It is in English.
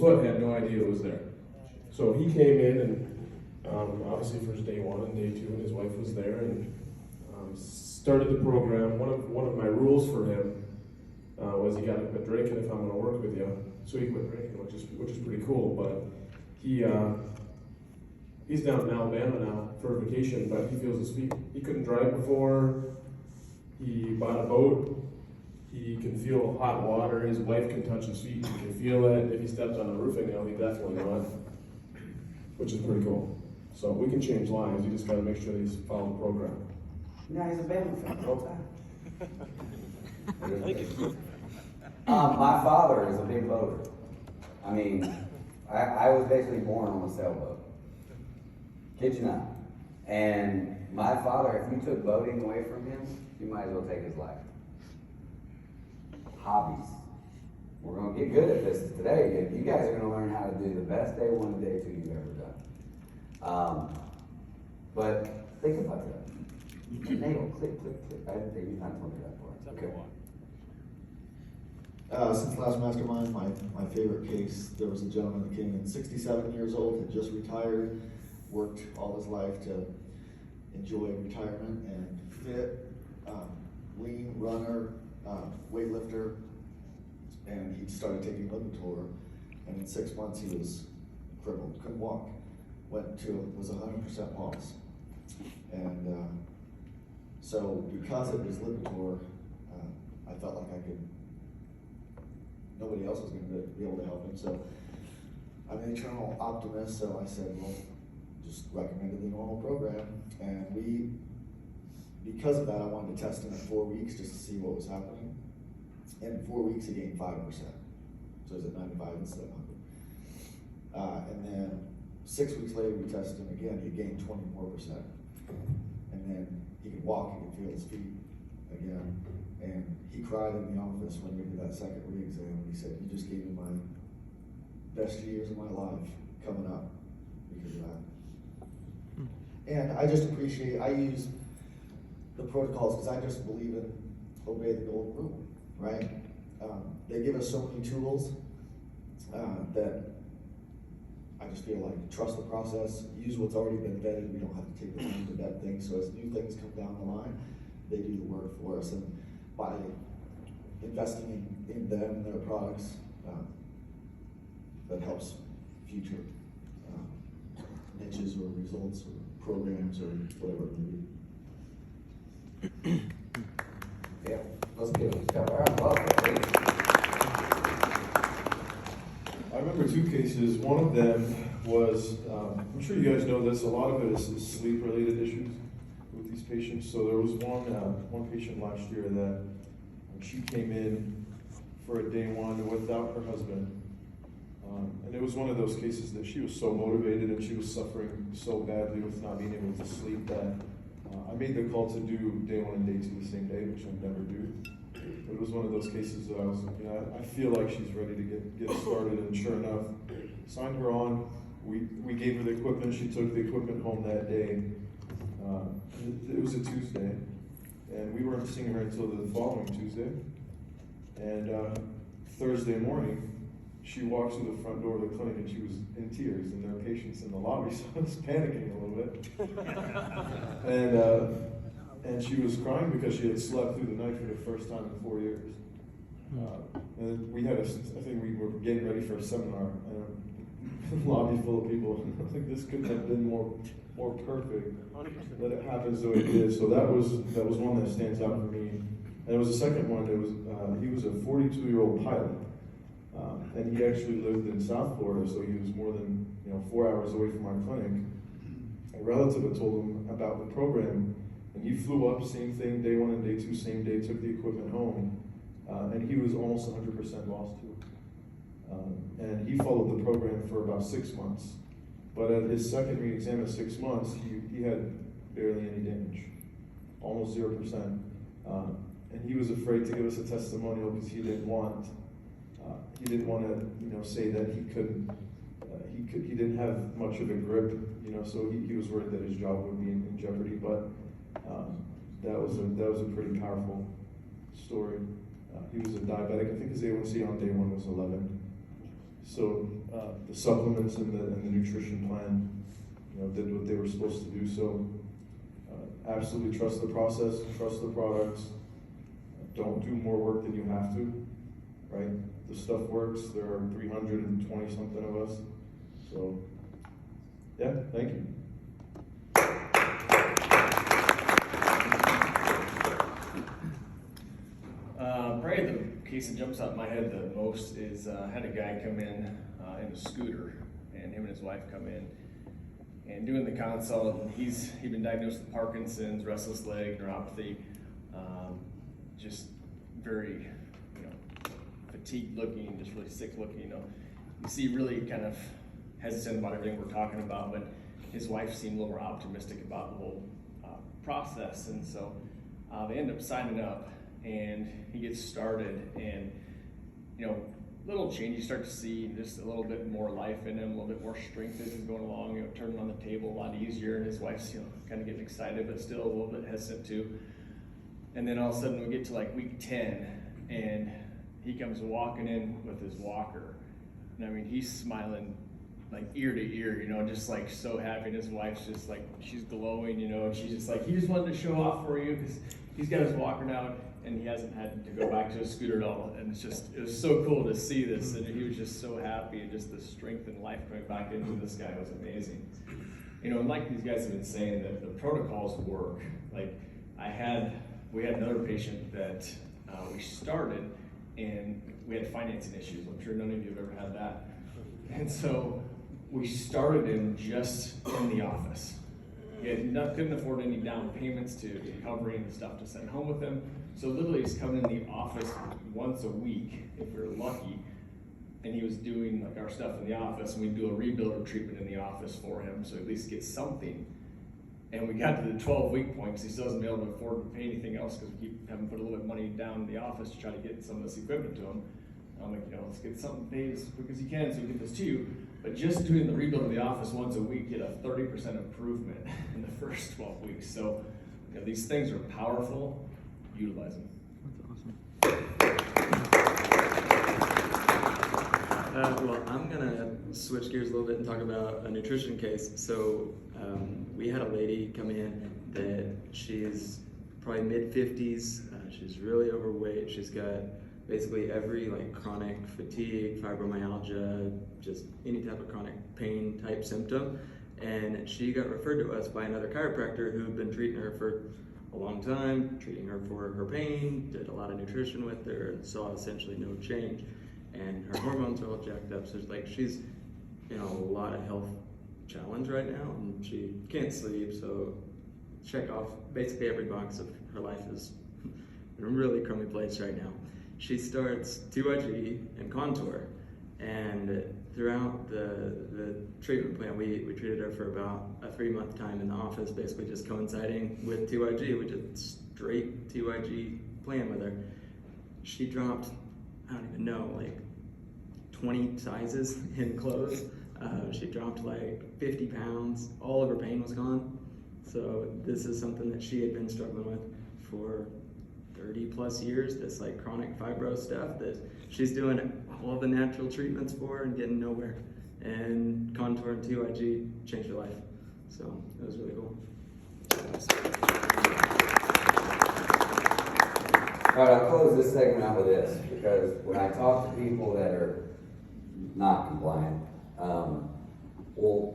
but had no idea it was there. So he came in and obviously first day one and day two, and his wife was there and started the program. One of my rules for him was he got to quit drinking if I'm going to work with you. So he quit drinking, which is pretty cool. But he's down in Alabama now for a vacation, but he feels his feet. He couldn't drive before. He bought a boat. He can feel hot water. His wife can touch his feet. He can feel it. If he stepped on a roofing nail, he definitely know it, which is pretty cool. So we can change lives. You just got to make sure that he's following the program. No, he's a family friend the whole time. My father is a big boater. I mean, I was basically born on a sailboat. Kid you not. And my father, if you took boating away from him, you might as well take his life. Hobbies. We're going to get good at this today. You guys are going to learn how to do the best day one and day two you've ever done. But think about that. Nail, click, click, click. I didn't think you had told me that part. Okay. Since last Mastermind, my favorite case, there was a gentleman that came in 67 years old, had just retired, worked all his life to enjoy retirement and fit, lean runner, weightlifter, and he started taking Lipitor, and in 6 months he was crippled, couldn't walk, was 100% loss. And so because it was Lipitor, I felt like nobody else was going to be able to help him. So I'm an eternal optimist, so I said, well, just recommended the normal program. And because of that, I wanted to test him at 4 weeks just to see what was happening. And in 4 weeks, he gained 5%. So he's at 95 instead of 100. And then 6 weeks later, we tested him again. He gained 24%. And then he could walk, he could feel his feet again. And he cried in the office when we did that second re-exam. He said, "You just gave me my best years of my life coming up because of that." And I just appreciate, I use the protocols because I just believe in obey the golden rule, right? They give us so many tools that I just feel like trust the process, use what's already been vetted. We don't have to take the time to vet things. So as new things come down the line, they do the work for us. And by investing in them and their products, that helps future niches or results or programs or whatever it may be. Yeah, let's give it a round of applause. I remember two cases. One of them was, I'm sure you guys know this, a lot of it is sleep-related issues with these patients. So there was one patient last year that she came in for a day one without her husband. And it was one of those cases that she was so motivated and she was suffering so badly with not being able to sleep that I made the call to do day one and day two the same day, which I never do. But it was one of those cases that I was, I feel like she's ready to get started, and sure enough, signed her on. We gave her the equipment. She took the equipment home that day. It was a Tuesday, and we weren't seeing her until the following Tuesday. And Thursday morning, she walks through the front door of the clinic and she was in tears, and there were patients in the lobby, so I was panicking a little bit. And she was crying because she had slept through the night for the first time in 4 years. And we had I think we were getting ready for a seminar, and a lobby full of people. I think this couldn't have been more perfect that it happens the way it did. So that was one that stands out for me. And there was a second one. He was a 42-year-old pilot. And he actually lived in South Florida, so he was more than 4 hours away from our clinic. A relative had told him about the program, and he flew up, same thing, day one and day two, same day, took the equipment home, and he was almost 100% lost too. And he followed the program for about 6 months, but at his second re-exam at 6 months, he had barely any damage, almost 0%. And he was afraid to give us a testimonial because he didn't want to say that he couldn't. He didn't have much of a grip, so he was worried that his job would be in jeopardy. But that was a pretty powerful story. He was a diabetic. I think his A1C on day one was 11. So the supplements and the nutrition plan, did what they were supposed to do. So absolutely trust the process, trust the products. Don't do more work than you have to, right? The stuff works. There are 320 something of us. So yeah, thank you. Probably the case that jumps out in my head the most is I had a guy come in a scooter, and him and his wife come in and doing the consult. And he'd been diagnosed with Parkinson's, restless leg, neuropathy, just very fatigued looking, just really sick looking. You see, really kind of hesitant about everything we're talking about, but his wife seemed a little more optimistic about the whole process, and so they end up signing up. And he gets started, and little change. You start to see just a little bit more life in him, a little bit more strength as he's going along. Turning on the table a lot easier, and his wife's kind of getting excited, but still a little bit hesitant too. And then all of a sudden we get to like week 10, and he comes walking in with his walker, and I mean he's smiling like ear to ear, just like so happy. And his wife's just like, she's glowing, and she's just like, he just wanted to show off for you because he's got his walker now. And he hasn't had to go back to his scooter at all. And it was so cool to see this. And he was just so happy, and just the strength and life coming back into this guy was amazing. And like these guys have been saying, that the protocols work. Like we had another patient that we started, and we had financing issues. I'm sure none of you have ever had that. And so we started him just in the office. He couldn't afford any down payments to covering the stuff to send home with him. So literally he's coming in the office once a week, if we were lucky, and he was doing like our stuff in the office, and we'd do a rebuilder treatment in the office for him, so at least get something. And we got to the 12-week point because he still hasn't been able to afford to pay anything else because we keep having to put a little bit of money down in the office to try to get some of this equipment to him. I'm like, let's get something paid as quick as you can so we get this to you. But just doing the rebuild of the office once a week, get a 30% improvement in the first 12 weeks. So these things are powerful. Utilize them. Well, I'm gonna switch gears a little bit and talk about a nutrition case. So we had a lady come in that she's probably mid-50s. She's really overweight. She's got basically every chronic fatigue, fibromyalgia, just any type of chronic pain type symptom. And she got referred to us by another chiropractor who had been treating her for a long time, treating her for her pain, did a lot of nutrition with her, and saw essentially no change. And her hormones are all jacked up, so she's in a lot of health challenge right now, and she can't sleep, so check off basically every box of her life is in a really crummy place right now. She starts 2IG and Contour, and throughout the treatment plan, we treated her for about a 3-month time in the office, basically just coinciding with 2IG. We did straight 2IG plan with her. She dropped, I don't even know, 20 sizes in clothes. She dropped 50 pounds. All of her pain was gone. So this is something that she had been struggling with for 30 plus years, this chronic fibro stuff that she's doing all the natural treatments for and getting nowhere. And Contour and 2IG changed her life. So it was really cool. All right, I'll close this segment out with this, because when I talk to people that are not compliant, well,